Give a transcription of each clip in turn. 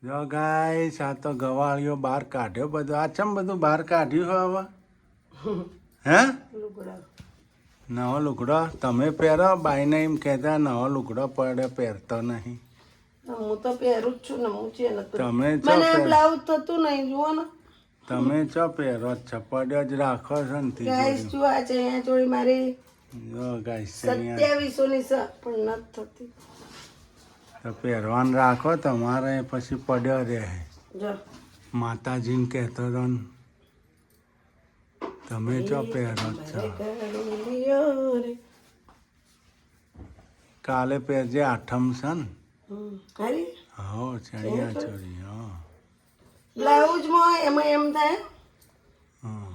જો ગાઈસ આ તો ગવાળીઓ બહાર કાઢ્યો બધું. આ ચમ બધું બહાર કાઢ્યું હવે? હે નવો લુગડો તમે પહેરો? બાઈને એમ કહેતા નવો લુગડો પડે પહેરતો નહીં. હું તો પહેરું જ છું ને. હું છે ને તમે ચો મને બ્લાઉઝ થતું નહીં. જુઓ ને તમે ચો પહેરો જ છો? પડ્યો જ રાખો છો ને ગાઈસ. તિજોરી. જુઓ આ ચણિયા ચોળી મારી જો ગાઈસ 2700 ની છે પણ નથી થતી. તો પહેરવાનું રાખો તમારે પછી પડ્યો રહે. જો માતાજીને કહેતો હતો ને તમે ચો પહેરો જ છો? કાલે પહેરજે આઠમ છે ને. હારી હો ચણિયા ચોળી. હા બ્લાઉઝમાં એમાં એમ થાય હા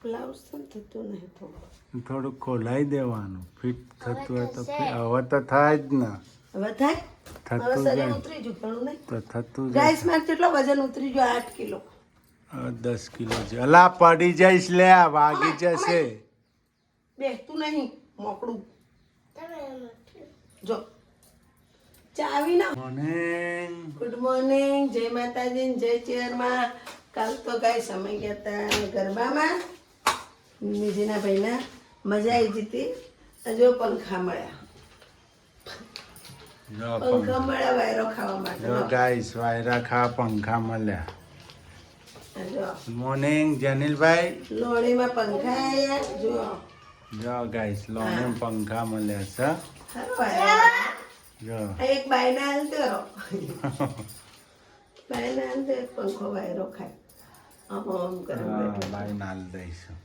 બ્લાઉઝ તો થતું નહીં થોડું. થોડુંક ખોલાઈ દેવાનું. ફિટ થતું હોય તો હવે તો થાય જ ને. હવે થાય. હવે થતું શરીર જાય ઉતરી ગયું ઘણું નહીં. તો થતું ગાઈસ જાય. મારે કેટલો વજન ઉતરી ગયો? 8 કિલો. હવે 10 કિલો છે. અલા પડી જઈશ લે, વાગી જશે. બેસતું નહીં મોકળું. જો ચાવી ના. મોર્નિંગ. ગુડ મોર્નિંગ, જય માતાજી, જય ચેરમાં. કાલ તો ગાઈસ અમે ગયા હતા ગરબામાં. નિધિના ભાઈના મજા આવી જતી. જો પંખા મળ્યા. જો પંખા મળ્યા વાયરો ખાવા માટે. જો ગાઈસ વાયરા ખા પંખા મળ્યા. જો મોર્નિંગ જનીલભાઈ. લોણીમાં પંખા આયા. જો જો ગાઈસ લોને પંખા મળ્યા છે. સારો વાયરો. જો આ એક બાયના હાલ તેરો. બાયના હાલ તે પંખો વાયરો ખાય. આમ કરે બેઠો. બાઈ નાલ દઈશું.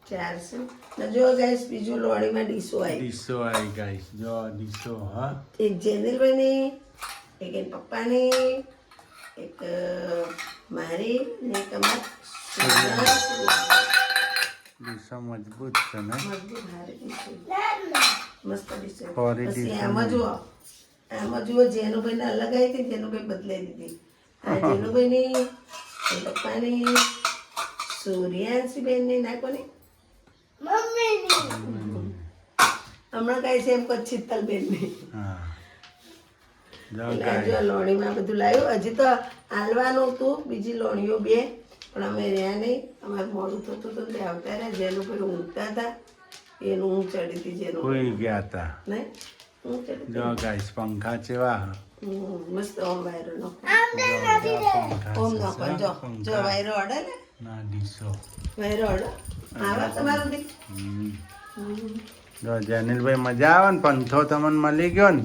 ચારસો ને જો ગાઈસ બીજું લોણીમાં ડીશો આવી. ડીસો આવી ગાઈસ. જો ડીસો. હા એક જેનિલભાઈની, એક એન પપ્પાની, એક મારી ને એક ડીસો મજબૂત છે ને. મજબૂત હારી ડીશો. મસ્ત ડીશો. ફોરી પછી ડીશો આમાં જુઓ જેનુભાઈને અલગ આવી હતી, જેનુભાઈ બદલાઈ દીધી. આ જેનુભાઈની, એન પપ્પાની, સૂર્યાંશીબેનની ના કોની હમણાં કઈ છે એમ કહો શીતલબેનની. હા જો એટલે ગાઈસ. જો લોણીમાં બધું લાવ્યું. હજી તો આલવાનું હતું બીજી લોણીઓ 2 પણ અમે રહ્યા નહીં. અમારે મોડું થતું હતું તે આવતા રહ્યા. જેનું પેલું ઊંઘતા હતા એનું ઊંઘ ચડી હતી. જેનું કોઈ ગયા હતા. નહીં ઊંઘ ચડી જો ગાઈસ પંખા ચેવા. મસ્ત ઓમ વાયરો નો પંખા ઓમ નો છે, જો પંખા. જો વાયરો અડે ને ના ડીસો. વાયરો અડે આવા તમારું દીક. જો જનીલભાઈ મજા આવે ને. પંથો તમને મળી ગયો ને.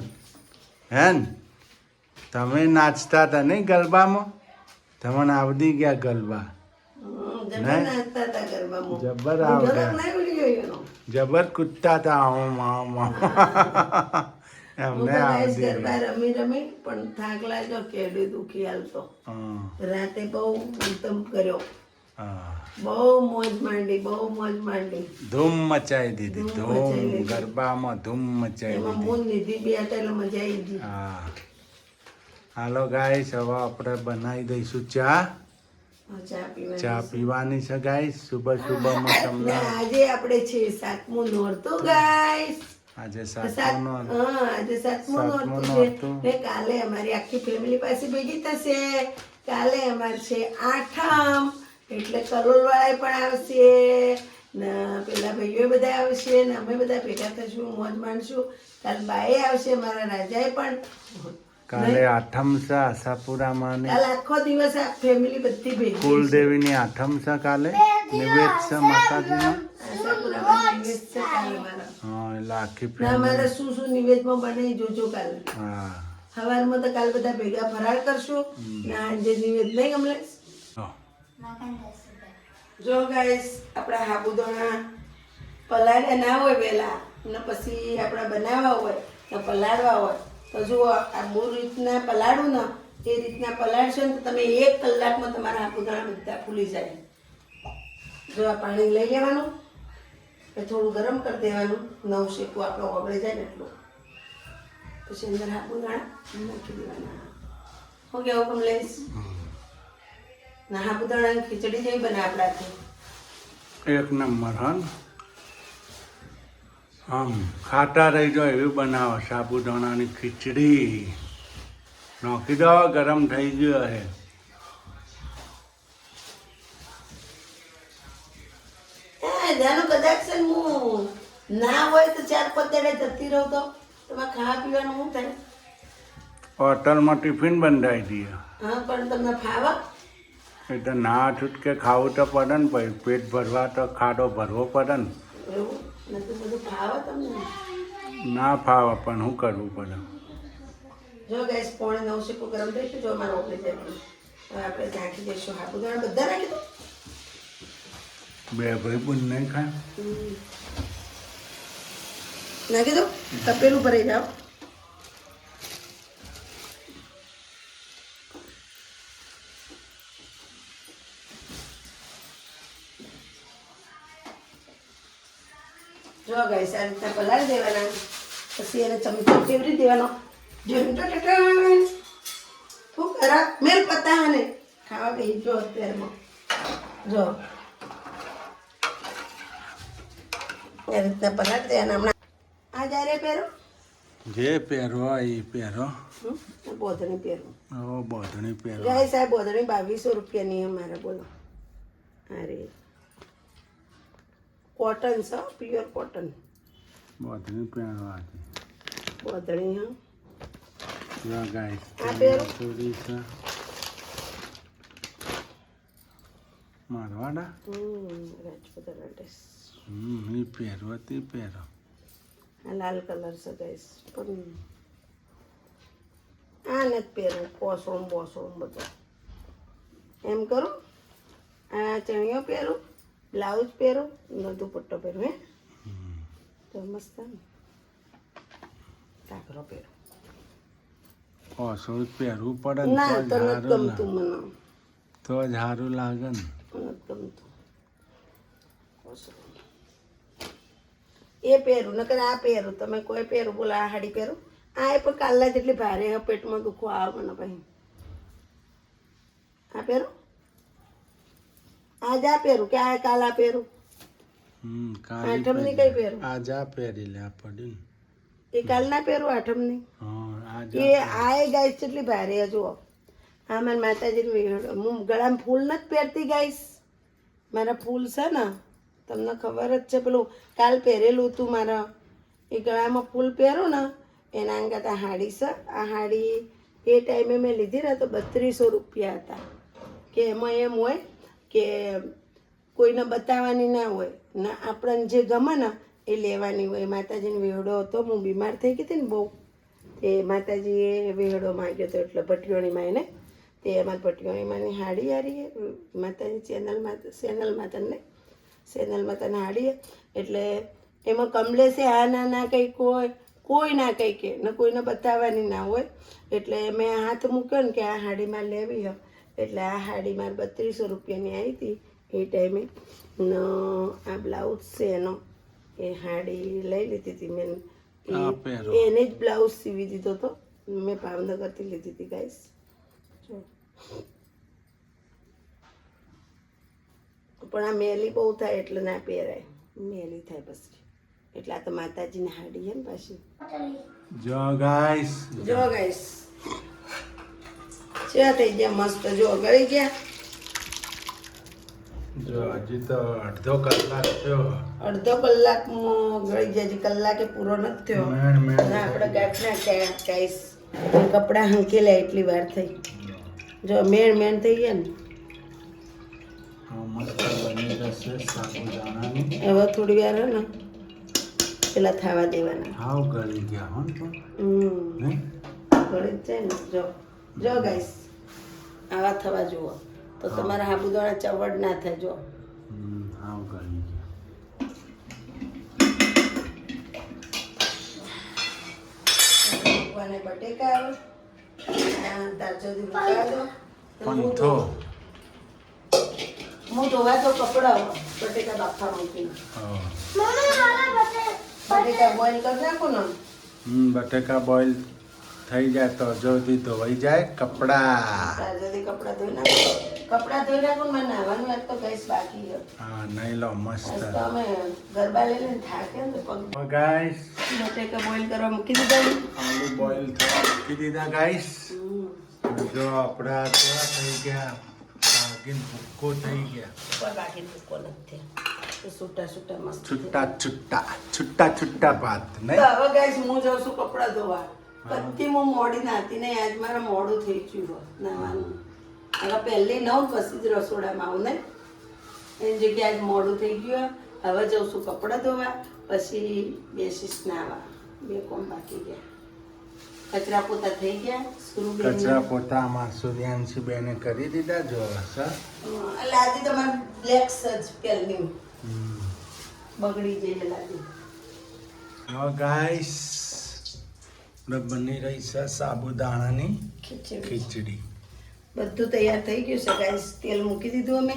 હે ને તમે નાચતા હતા નહીં ગરબામાં? તમને આવડી ગયા ગરબા. જબર નાચતા હતા ગરબામાં. જબર હું આવડે. જરાક નહીં ભૂલી ગયો એનો. જબર કૂદતા હતા. આમ આમ આમ. હું એમને તો ગાઈસ આવડી ગરબા ગયા. રમી પણ થાક લાગ્યો. કેડું દુખી હાલતો. હા, રાતે બહુ ઉત્તમ કર્યો. હા. બહુ મોજ માંડી, બહુ મોજ માંડી. ધૂમ મચાઈ દીધી. ધૂમ ધૂમ મચાઈ દીધી. ગરબામાં ધૂમ મચાઈ એમાં દીધી. મૂન નિધિ 2 હતા એટલે મજા આવી ગઈ. હા હાલો ગાઈસ હવે આપણે બનાવી દઈશું ચા. ચા પીવાની. ચા પીવાની છે ગાઈસ. સુબહ સુબહમાં ને તમને આજે આપણે છે 7મું નોરતું ગાઈસ. આજે આજે સાતમો 7મું નોરતું છે. નોરતું. ને કાલે અમારી આખી ફેમિલી પાસે ભેગી થશે. કાલે અમારે છે આઠમ એટલે કલોલ વાળા પણ આવશે ને પેલા ભાઈઓ બધા આવશે ને અમે બધા ભેગા થશું, મોજ માણશું. કાલ બાએ આવશે, મારા રાજાએ પણ. કાલે આઠમ છે આશાપુરામાં. કાલ આખો દિવસ આ ફેમિલી બધી ભેગી છે. કુલદેવીની આઠમ છે કાલે. નિવેદ છે માતાજીનો. આશાપુરામાં નિવેદ છે કાલે મારા. હા એટલે આખી ને ફેમિલી. અમારે શું શું નિવેદમાં બનાવી જોજો કાલે. હા સવારમાં તો કાલ બધા ભેગા ફરાળ કરશું ને આજે નિવેદ નહીં કમલેશ. જો. જો ગાઈસ આપણા સાબુદાણા પલાળ્યા ના હોય પહેલા ને પછી આપણે બનાવવા હોય ને પલાળવા હોય તો જુઓ આ બહુ રીતના પલાળું ને એ રીતના પલાળશો ને તો તમે 1 કલાકમાં તમારા સાબુદાણા બધા ફૂલી જાય. જો આ પાણી લઈ લેવાનું એ થોડું ગરમ કરી દેવાનું. નવ શેકું આપણો ઓગળી જાય ને એટલું. પછી અંદર સાબુદાણા નાખી દેવાના. હું કેવું કમલેશ? ના સાબુદાણાની ખીચડી જેવી બને આપણાથી. એક નંબર હા ને? આમ ખાટા રહી જાય એવી બનાવો સાબુદાણાની ખીચડી. નાખી દો, ગરમ થઈ ગયો હે. જાનું કદાચ છે ને હું ના હોય તો 4-5 દાડે જતી રહું તો તમારે ખાવા પીવાનું શું થાય? હોટલમાં ટિફિન બંધાઈ દઈએ. હા પણ તમને ફાવા એ તો ના છૂટકે ખાવું તો પડે ને ભાઈ, પેટ ભરવા તો ખાડો ભરવો પડે ને. એવું નથી બધું ફાવા તમને? ના ફાવે પણ શું કરવું પડે. જો ગેસ 8:45 ગરમ થઈ ગયું. જો અમારે ઓગળી જાય હવે આપણે નાખી દઈશું સાબુદાણા બધા નાખી દો. બે ભાઈ બુન નહીં ખાય. નાખી દો, તપેલું ભરાઈ જાઓ. જો ગાઈસ આ રીતના પલાળી દેવાના, પછી એને ચમચો ફેરવી દેવાનો. તું ખરા મેલ પતા ને ખાવા ગઈ જો અત્યારમાં જો એ રીતના પલાળી દેવાના. હમણાં આ જ્યારે પહેરો જે પહેરવો એ પહેરો. બોધણી પહેરો. ઓ બોધણી પહેરો. ગાઈસ આ બોધણી 2200 રૂપિયાની અમારે. બોલો અરે કોટન છે, પ્યોર કોટન બોધણી પહેરવાથી. બોધણી. હા જો ગાઈસ આ પહેરો. ચોરી છે મારવાડા. રાજપુતાના ડ્રેસ. એ પહેરવાથી પહેરો. આ લાલ કલર છે ગાઈસ, પણ આ નથી પહેરવું. કોસળું બોસળું બધું એમ કરું. આ ચણિયો પહેરું, બ્લાઉઝ પહેરું, દુપટ્ટો પહેરું. હે તો મસ્ત ને. ઘાઘરો પહેરું. ઓછું પહેરવું પડે ને ના તો તો જ નથી સારું ગમતું મને. તો જ સારું લાગે ને. નથી ગમતું કોસળું. એ પહેરું નકર આ પહેરું. તમે કોઈ પહેરું બોલો. આ હાડી પહેરું. આ એ પણ કાલના જેટલી ભારે હે, પેટમાં દુખો આવે મને ભાઈ. આ પહેરું. આજ આ પહેરું કે આ કાલ આ પહેરું. આઠમની કઈ પહેરું? આ જા પહેરી લે પડી ને. એ કાલ ના પહેરું આઠમની. હા આ એ આ ગાઈસ જેટલી ભારે હે. જુઓ આ મારા માતાજીની હું ગળામાં ફૂલ નથી પહેરતી ગાઈસ. મારા ફૂલ છે ને, તમને ખબર જ છે. પેલું કાલ પહેરેલું હતું મારા, એ ગળામાં ફૂલ પહેરું ને એના અંગત આ હાડી છે. આ હાડી એ ટાઈમે મેં લીધી ને તો 3200 રૂપિયા હતા. કે એમાં એમ હોય કે કોઈને બતાવવાની ના હોય ને, આપણને જે ગમે ને એ લેવાની હોય. માતાજીનો વેહડો હતો, હું બીમાર થઈ ગઈ હતી ને બહુ, તે માતાજીએ વેહડો માગ્યો હતો એટલે ભટિયોણી માને તે અમારી ભટિયોણી માની હાડી હારી માતાજી સેનલમાં તને હાડી. એટલે એમાં કમલેશે આ ના કંઈ કોઈ ના કંઈ કે ને કોઈને બતાવવાની ના હોય. એટલે મેં હાથ મૂક્યો ને કે આ હાડીમાં લેવી હોય. એટલે આ હાડી મારે 3200 રૂપિયાની આવી હતી એ ટાઈમે. ને આ બ્લાઉઝ છે એનો, એ હાડી લઈ લીધી હતી મેં. એને જ બ્લાઉઝ સીવી દીધો હતો મેં, ભાવનગરથી લીધી હતી ગાઈસ. પણ આ મેલી બહુ થાય એટલે ના પહેરાય. મેલી થાય પછી. એટલે આ તો માતાજીની હાડી છે ને પાછી. જો ગાઈસ ચા થઈ ગયા મસ્ત. જો ગળી ગયા. જો હજી તો અડધો કલાક થયો. અડધો કલાકમાં ગળી ગયા. હજી કલાકે પૂરો નથી થયો. ના આપણે ગાંઠ નાખ્યા ગાઈસ. કપડાં હંકેલા એટલી વાર થઈ. જો મેણ થઈ ગયા ને. હવે થોડી વાર હે ને પેલા થવા દેવાના. હાવ ગળી ગયા હો ને. ગળી જ જાય ને. જો ગાઈસ આવા થવા જુઓ તો તમારા સાબુદાણા ચવડ ના થાય. જો હાવ ગળી ગયા. બટેકા આવે તારજોથી મૂકા દો. પંથો હું ધોવા તો કપડા બટેકા બાફા મૂકીને બટેકા બોઇલ કરી નાખો ને. બટેકા બોઇલ થઈ જાય તો જોથી ધોવાઈ જાય કપડા. તારજોથી કપડા ધોઈ નાખો. કપડા ધોઈ નાખો ને. મારે નાવાનું વાત તો ગેસ બાકી છે. હા નહીં લો મસ્ત. તો અમે ગરબા લઈ લઈને થાકે ને પગ. ગાઈસ બટેકા બોઇલ કરવા મૂકી દીધા. આલુ બોઇલ થવા મૂકી દીધા ગાઈસ. જો આપણા કેવા થઈ ગયા ભાગીને ભૂક્કો થઈ ગયા કોઈ બાકી ભૂકો નથી તો છૂટા છૂટા મસ્ત છુટ્ટા છુટ્ટા છુટ્ટા છુટ્ટા ભાત તો નહીં હવે ગાઈસ હું જાઉં છું કપડાં ધોવા કત્તી હું મોડી નાતી નહીં આજ મારે મોડું થઈ ગયું નાવાનું હવે પહેલી નવ પછી જ રસોડામાં આવું ને એની જગ્યાએ આજ મોડું થઈ ગયું હવે જાઉં છું કપડાં ધોવા પછી બેસીશ નાવા બે કોમ બાકી ગયા કચરા પોતા થઈ ગયા કચરા પોતા અમાર સૂર્યાંશી બેને કરી દીધા જો સર લાદી તમારે બ્લેક સજ પહેલી બગડી જઈને લાદી હવે ગાઈસ બની રહી છે સાબુદાણાની ખીચડી બધું તૈયાર થઈ ગયું છે ગાઈસ તેલ મૂકી દીધું અમે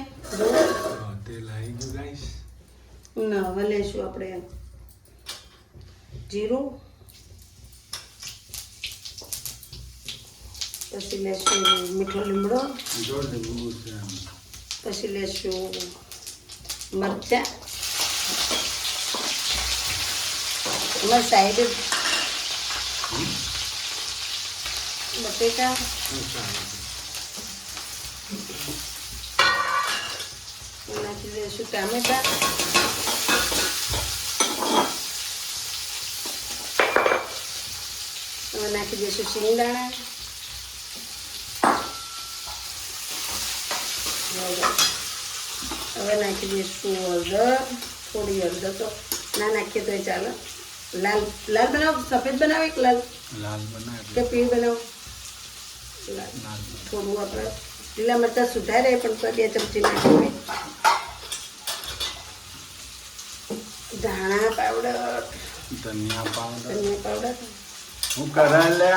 તેલ આવી ગયું ગાઈસ ના હવે લઈશું આપણે જીરું પછી લેશું મીઠો લીમડો જો લીંબુ છે આમ. પછી લેશું મરચાં એમાં સાઈડ બટેટા નાખી દઈશું ટામેટા હવે નાખી દઈશું શિંગદાણા હવે નાખી દઈશું હળદર થોડી હળદર તો ના નાખીએ તો ચાલે લાલ લાલ બનાવો સફેદ બનાવો એક લાલ લાલ બનાવી કે પીળ બનાવો લાલ થોડું આપણે લીલા મરચાં સુધારે પણ કોઈ 2 ચમચી નાખી ધાણા પાવડર ધનિયા પાવડર ધનિયા પાવડર હું કરા લે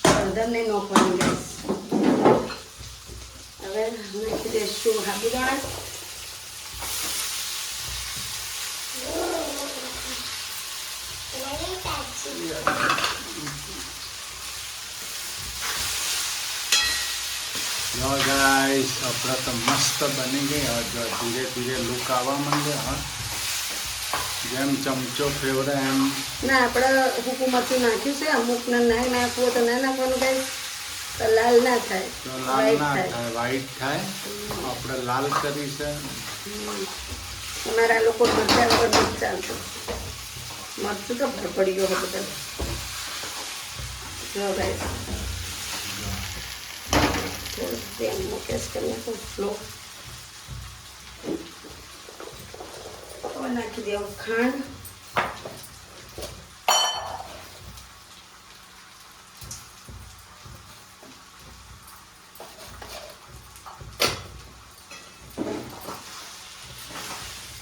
હળદર નહીં નાખવાની ગેસ હવે નાખી દઈશું સાબુદાણા જો ગાઈસ આપણે તો મસ્ત બની ગઈ હવે જો ધીરે ધીરે લુક આવવા માંડે હા જેમ ચમચો ફેવરે એમ ના આપણે સૂકું મરચું નાખ્યું છે અમુકને ના નાખવું હોય તો ના નાખવાનું કાંઈ તો લાલ ના થાય તો લાલ white ના થાય થાય વ્હાઈટ થાય આપણે લાલ કરી છે અમારા લોકો મરચાં વગર નથી ચાલતું મરચું તો પડી ગયો બધા જો ભાઈ થોડું તેલનો કેસ કરી નાખું સ્લો હવે નાખી દેવું ખાંડ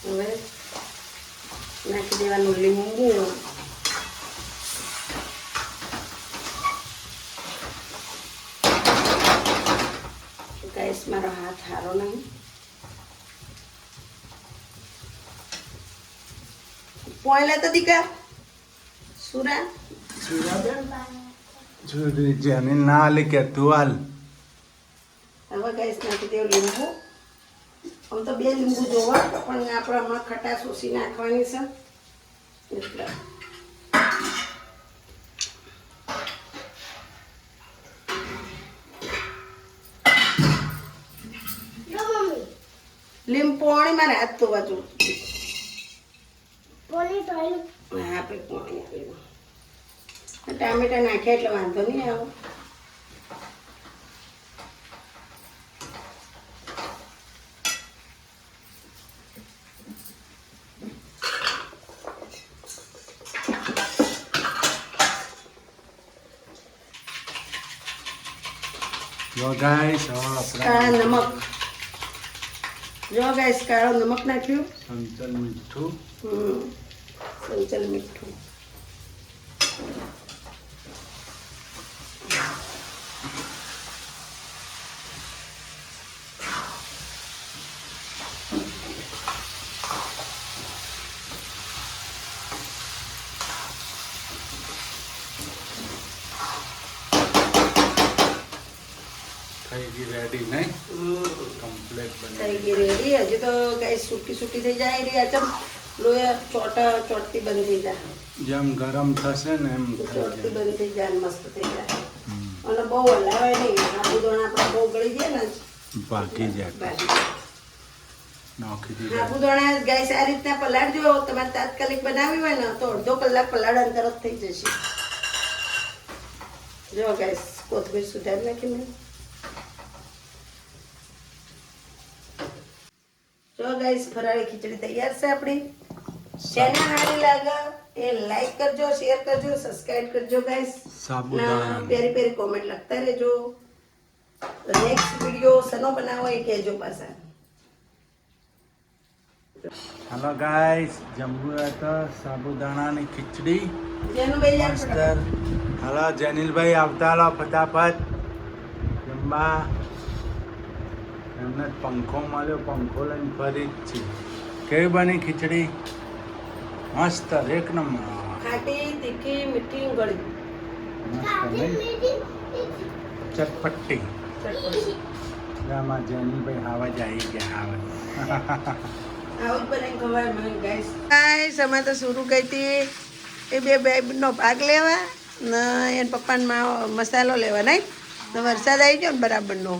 હવે નાખી દેવાનું લીંબુ ગાઈસ મારો હાથ સારો નહીં પોયલા તો દીકા સુરા છોરી જેને ના લે કે તું હાલ હવે ગાઈસ નાખી દેવું લીંબુ આમ તો 2 લીંબુ જોવા પણ આપણે હમણાં ખટાશ ઓછી નાખવાની છે એટલે લીંબુ પાણી મારે હાથ ધોવા જો હા આપણે પાણી આપેલું ટામેટા નાખ્યા એટલે વાંધો નહીં આવો જો ગાઈસ હવે આપણે કાળા નમક જો ગાઈસ કાળો નમક નાખ્યું સંચલ મીઠું સંચલ મીઠું થઈ ગઈ રેડી નહીં કમ્પ્લીટ બની થઈ ગઈ રેડી હજી તો ગાઈસ સૂકી સૂકી થઈ જાય રહી ચમ લોહી ચોટતી બંધ થઈ જાય. જેમ ગરમ થશે ને એમ ચોટતી બંધ થઈ જાય ને મસ્ત થઈ જાય. અને બહુ હલાવાય નહીં. સાબુદાણા આપણે બહુ ગળી જાય ને બાકી જાય બાકી. નાખી દીધા. સાબુદાણા ગાઈસ આ રીતના પલાળજો. તમારે તાત્કાલિક બનાવી હોય ને તો અડધો કલાક પલાળવાનું તરત થઈ જશે. જો ગાઈસ કોથમીર સુધારી નાખી મેં. જો ગાઈસ ફરાળી ખીચડી તૈયાર છે આપણી. જેને સારી લાગે એ લાઈક કરજો, શેર કરજો, સબસ્ક્રાઇબ કરજો ગાઈસ. સાબુદાણા પેરી પેરી કોમેન્ટ લખતા રહેજો. નેક્સ્ટ વિડિયો સનો બનાવો એ કહેજો પાછા. હલો ગાઈસ, જમવું હોય તો સાબુદાણાની ખીચડી જેનું ભાઈ મસ્ત. હલો જેનિલભાઈ આવતા હલો ફટાફટ જમવા. એમને પંખો મળ્યો, પંખો લઈને ફરી જ છે. કેવી બની ખીચડી? મસ્ત, એક નંબર. ખાટી તીખી મીઠી ગળી મસ્ત નહીં? ચટપટી. આમાં જેનિલભાઈ હાવા જ આવી ગયા હાવા. આવું જ બનાવીને ખવાય મને ગાઈસ. ગાઈસ અમે તો શરૂ કરી હતી એ બે બેબનો ભાગ લેવા ને એને પપ્પાને મસાલો લેવા નહીં તો વરસાદ આવી ગયો ને બરાબરનો.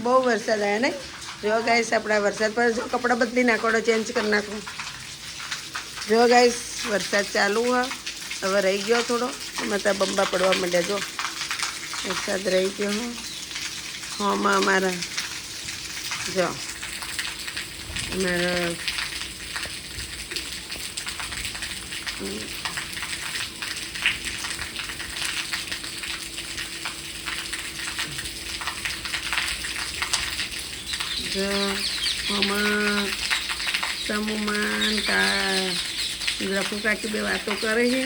બહુ વરસાદ આવ્યો નહીં. જો ગાઈસ આપણા વરસાદ પર જો કપડાં બદલી નાખો, ચેન્જ કરી નાખો. જો ગાઈસ વરસાદ ચાલુ હોય હવે રહી ગયો થોડો. મતા બંબા પડવા માંડ્યા. જો વરસાદ રહી ગયો હોમાં અમારા. જો અમારા જો હોમાં સમુમાન રફુ કાકી બે વાતો કરે છે.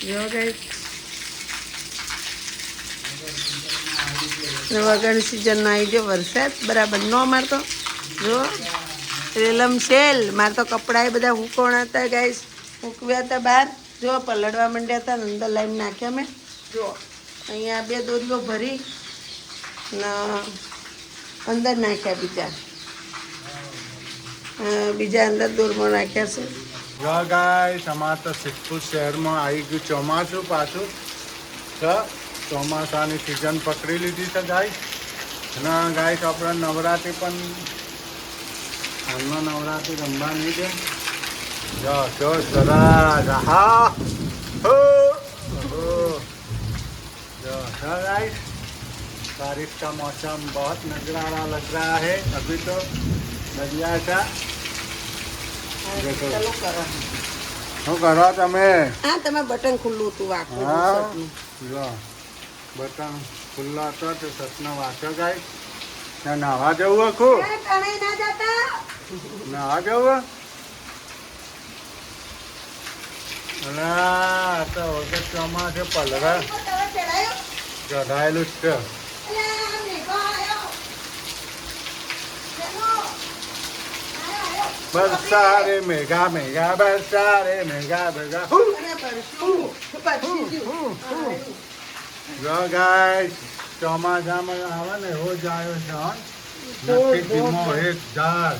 જો ગાઈસ વગર સિઝનમાં આવી ગયો વરસાદ બરાબર નો મારતો. જો રેલમ શેલ મારે તો કપડાં બધા હુકોણા હતા ગાઈસ, મૂકવ્યા હતા બહાર. જો પલળવા માંડ્યા હતા ને અંદર લાઈન નાખ્યા મેં. જો અહીંયા બે દોરીઓ ભરી ને અંદર નાખ્યા બીજા અંદર દોરમાં નાખ્યા છે. જો ગાઈસ અમારે તો સિદ્ધપુર શહેરમાં આવી ગયું ચોમાસું પાછું. તો ચોમાસાની સિઝન પકડી લીધી છે ગાઈસ. અને ગાઈસ આપણે નવરાત્રિ પણ હાલમાં નવરાત્રિ રમવાની છે. જો જો સરસ. હા હો जो है गाइस बारिश का मौसम बहुत नजराना लग रहा है अभी तो बढ़िया सा. देखो ચાલો કરો. શું કરો તમે? હા તમે બટન ખુલ્લું હતું આખું હા શર્ટનું. જો બટન ખુલ્લા હતો તો સપના વાંચો ગાઈસ. ત્યાં નાવા જવું આખું એ તણાઈ ના જતા. નાવા જવું. અલા તો વખત ચોમાસે પલરા તમે ચડાયો? ચઢાયેલું જ છે. અલા, આ મેઘો આયો. ચલો. આયો. બરસા રે મેઘા મેઘા બરસા રે મેઘા મેઘા. અરે પરશું. પરશું જ્યું. આયો. જો ગાઈસ ચોમાસામાં આવે ને એવો જ આવ્યો છે હો. નથી ધીમો એક ઝાડ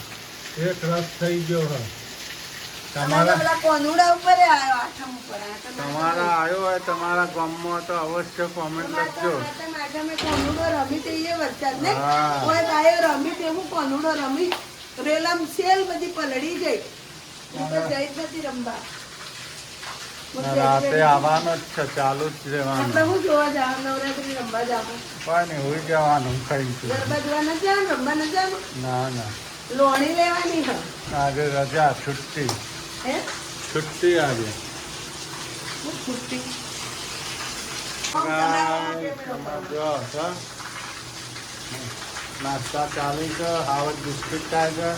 એક રસ થઈ ગયો હે. તમારા પેલા કોનુડા ઉપર આયો આઠમ ઉપર. આ તો તમારા આવ્યો હોય તમારા ગામમાં તો અવશ્ય કોમેન્ટ લખજો. માથામાં કોનુડો રમી તે એ વરસાદ ને હા. કોઈ બાયો રમી તેવું કોનુડો રમી રેલમ સેલ બધી પલળી ગઈ. હું તો જઈ જ નથી રમવા. રાતે આવવાનું જ છે, ચાલુ જ આપણે રહેવાનું. હું જોવા જાવ નવરાત્રી રમવા જાવ કોઈ નહીં હોઈ જવાનું ખાઈશું. ગરબા જોવા ન જાવ રમવા ન જાવ ના ના લોણી લેવાની હ આજે રજા છુટ્ટી હે છુટ્ટી આજે. હું છુટ્ટી જો તો નાસ્તા ચાલુ છે. હાવત બિસ્કિટ થાય છે.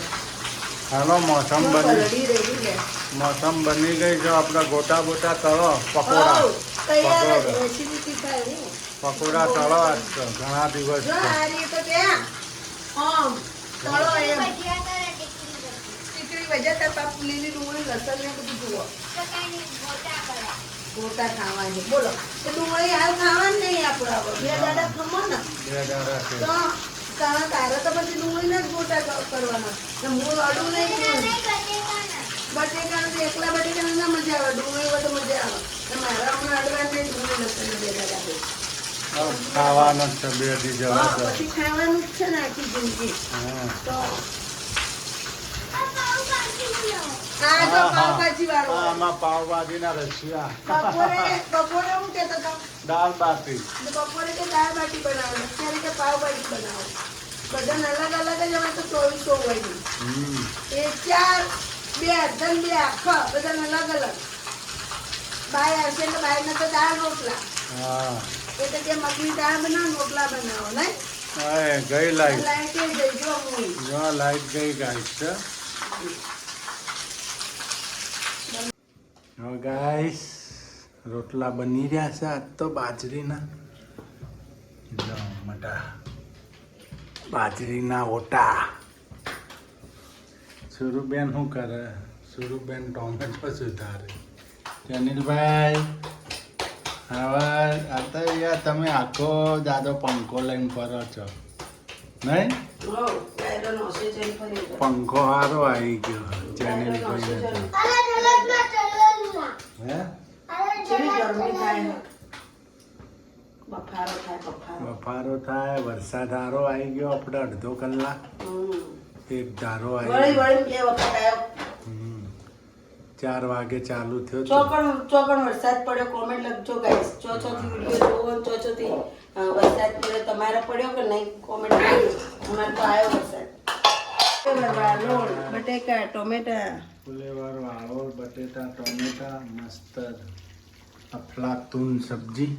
હાલો મોસમ બની પલળી રહી લે મોસમ બની ગઈ છે. આપણે ગોટા બોટા તળો પકોડા હઉ, તૈયાર જ પકોડા એસિડિટી થાય નહીં. પકોડા તળો આજ તો ઘણા દિવસ જો આ રીતે ત્યાં આમ તળો એમ ટીકડી વજાતા પાપ લીલી ડુંગળી લસણ ને બધું જુઓ ગોટા ખાવા છે બોલો તો ડુંગળી હાલ ખાવાની નહીં આપણે હવે બે દાડા ખમો ને બે દાડા છે. તો તારે તો પછી ડુંગળીના જ ગોટા કરવાના ને મૂળ અડું નહીં બટેકાનું તો એકલા બટેકાનું ના મજા આવે ડુંગળી હોય તો મજા આવે ને મારા હમણાં અડવા નહીં ડુંગળી લસણ ભેગા રાખે ખાવાનું છે બે દી જવા તો પછી ખાવાનું જ છે ને આખી જિંદગી હા તો આ તો પાવભાજી વાળો આમાં પાવભાજીના રશિયા બપોરે હું કહેતો હતો દાળ બાટી બપોરે કે દાળ બાટી બનાવો અત્યારે કે પાવભાજી બનાવો બધાને અલગ અલગ જ અમે તો 24 હોય એ 4 2 ધન 2 આખા બધાને અલગ અલગ બાય આવશે એટલે બાયને તો દાળ રોટલા હા એટલે કે મગની દાળ બનાવો રોટલા બનાવો નહીં હા ગઈ લાઈટ લાઈટ જઈ જો હું જો લાઈટ ગઈ ગાઈસ છે હવે ગાઈસ રોટલા બની રહ્યા છે આજ તો બાજરીના જો મટા બાજરીના ઓટા સુરુબેન શું કરે સુરુબેન ટોમેટો સુધારે જનીલભાઈ હવે આ તો યાર તમે આખો દાદો પંખો લઈને ફરો છો નહીં હો ડાયરો નોસે જઈ ફરી પંખો સારો આવી ગયો જનીલભાઈ હે કેવી ગરમી થાય બફારો થાય બફારો બફારો થાય વરસાદ હારો આવી ગયો આપણે અડધો કલાક એક ધારો વળી આવી વળી બે વખત આવ્યો 4 વાગે ચાલુ થયો તો ચોકણ વરસાદ પડ્યો કોમેન્ટ લખજો ગાઈસ ચોથી વિડીયો જોવો અને ચોથી વરસાદ પડ્યો તમારે પડ્યો કે નહીં કોમેન્ટ કરજો અમારે તો આવ્યો વરસાદ વાલોળ બટેકા ટોમેટા ફુલેવર વાળો બટેટા ટોમેટા મસ્ત અફલાતુન સબ્જી